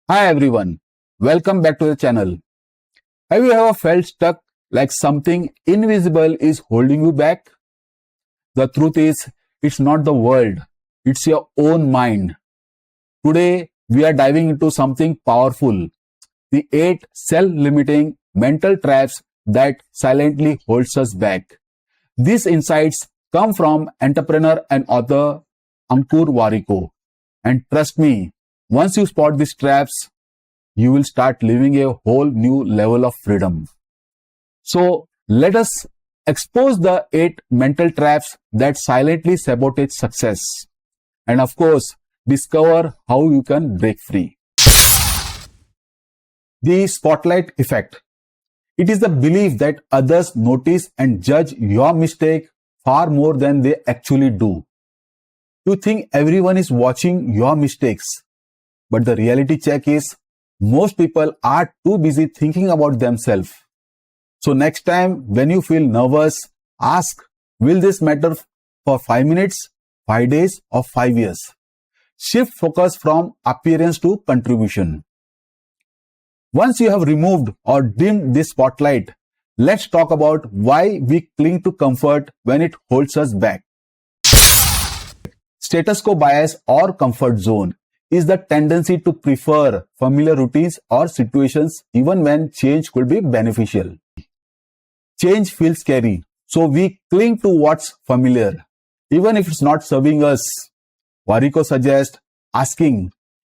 Hi everyone, welcome back to the channel. Have you ever felt stuck like something invisible is holding you back? The truth is, it's not the world, it's your own mind. Today, we are diving into something powerful, the 8 self-limiting mental traps that silently holds us back. These insights come from entrepreneur and author Ankur Warikoo. And trust me, once you spot these traps, you will start living a whole new level of freedom. So let us expose the 8 mental traps that silently sabotage success. And of course, discover how you can break free. The spotlight effect. It is the belief that others notice and judge your mistake far more than they actually do. You think everyone is watching your mistakes, but the reality check is most people are too busy thinking about themselves. So next time when you feel nervous, ask, will this matter for 5 minutes, 5 days or 5 years? Shift focus from appearance to contribution. Once you have removed or dimmed this spotlight, let's talk about why we cling to comfort when it holds us back. Status quo bias or comfort zone is the tendency to prefer familiar routines or situations even when change could be beneficial. Change feels scary, so we cling to what's familiar, even if it's not serving us. Warikoo suggests asking,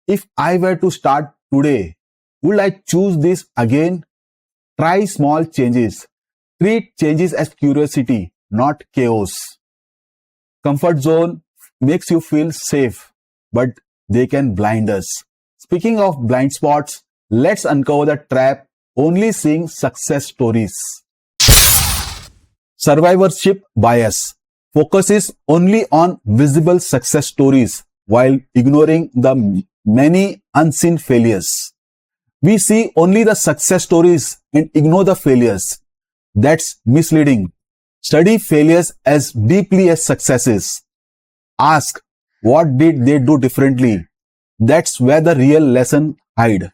if I were to start today, would I choose this again? Try small changes. Treat changes as curiosity, not chaos. Comfort zone makes you feel safe, but they can blind us. Speaking of blind spots, let's uncover the trap only seeing success stories. Survivorship bias focuses only on visible success stories while ignoring the many unseen failures. We see only the success stories and ignore the failures. That's misleading. Study failures as deeply as successes. Ask, what did they do differently? That's where the real lesson hide.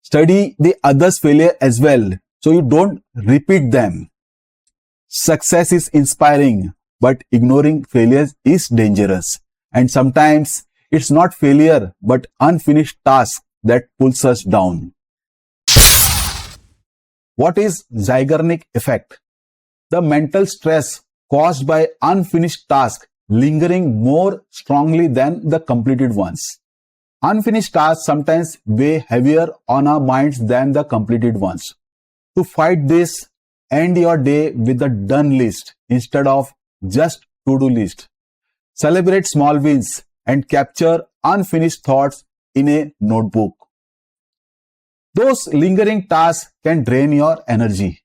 Study the others' failure as well, so you don't repeat them. Success is inspiring, but ignoring failures is dangerous. And sometimes it's not failure, but unfinished task that pulls us down. What is Zeigarnik Effect? The mental stress caused by unfinished tasks lingering more strongly than the completed ones. Unfinished tasks sometimes weigh heavier on our minds than the completed ones. To fight this, end your day with a done list instead of just to-do list. Celebrate small wins and capture unfinished thoughts in a notebook. Those lingering tasks can drain your energy.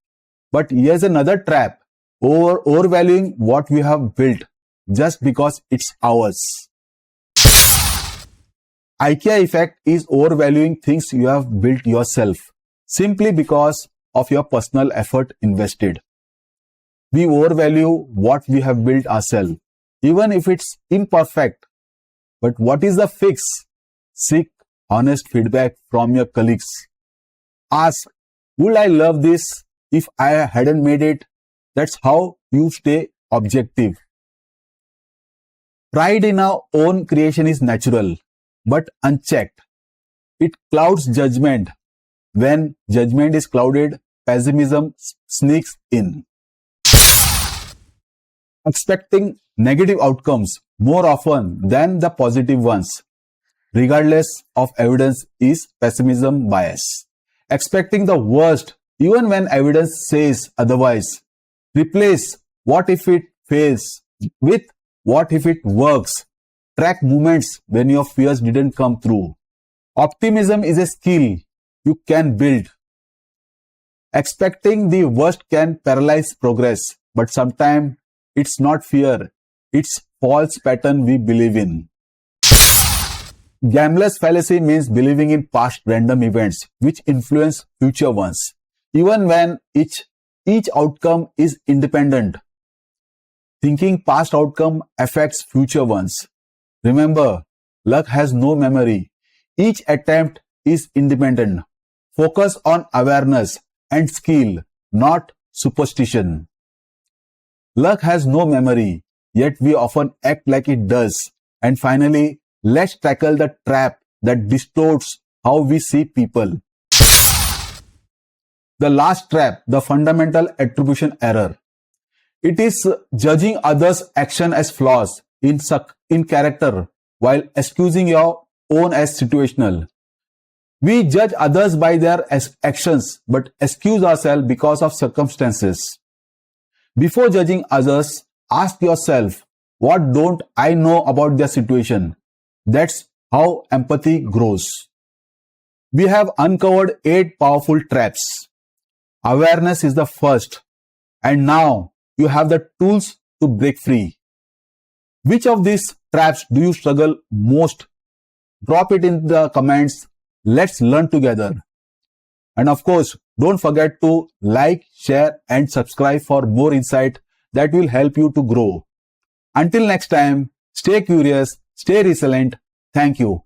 But here's another trap, overvaluing what we have built just because it's ours. IKEA Effect is overvaluing things you have built yourself simply because of your personal effort invested. We overvalue what we have built ourselves, even if it's imperfect. But what is the fix? Seek honest feedback from your colleagues. Ask, would I love this if I hadn't made it? That's how you stay objective. Pride in our own creation is natural, but unchecked. It clouds judgment. When judgment is clouded, pessimism sneaks in. Expecting negative outcomes more often than the positive ones, regardless of evidence, is pessimism bias. Expecting the worst even when evidence says otherwise. Replace what if it fails with what if it works. Track moments when your fears didn't come through. Optimism is a skill you can build. Expecting the worst can paralyze progress, but sometimes it's not fear, it's false pattern we believe in. Gambler's fallacy means believing in past random events which influence future ones, even when each outcome is independent. Thinking past outcome affects future ones. Remember, luck has no memory. Each attempt is independent. Focus on awareness and skill, not superstition. Luck has no memory, yet we often act like it does. And finally, let's tackle the trap that distorts how we see people. The last trap, the fundamental attribution error. It is judging others' action as flaws in character while excusing your own as situational. We judge others by their actions but excuse ourselves because of circumstances. Before judging others, ask yourself, what don't I know about their situation? That's how empathy grows. We have uncovered 8 powerful traps. Awareness is the first, and now you have the tools to break free. Which of these traps do you struggle most? Drop it in the comments. Let's learn together. And of course, don't forget to like, share, and subscribe for more insight that will help you to grow. Until next time, stay curious, stay resilient. Thank you.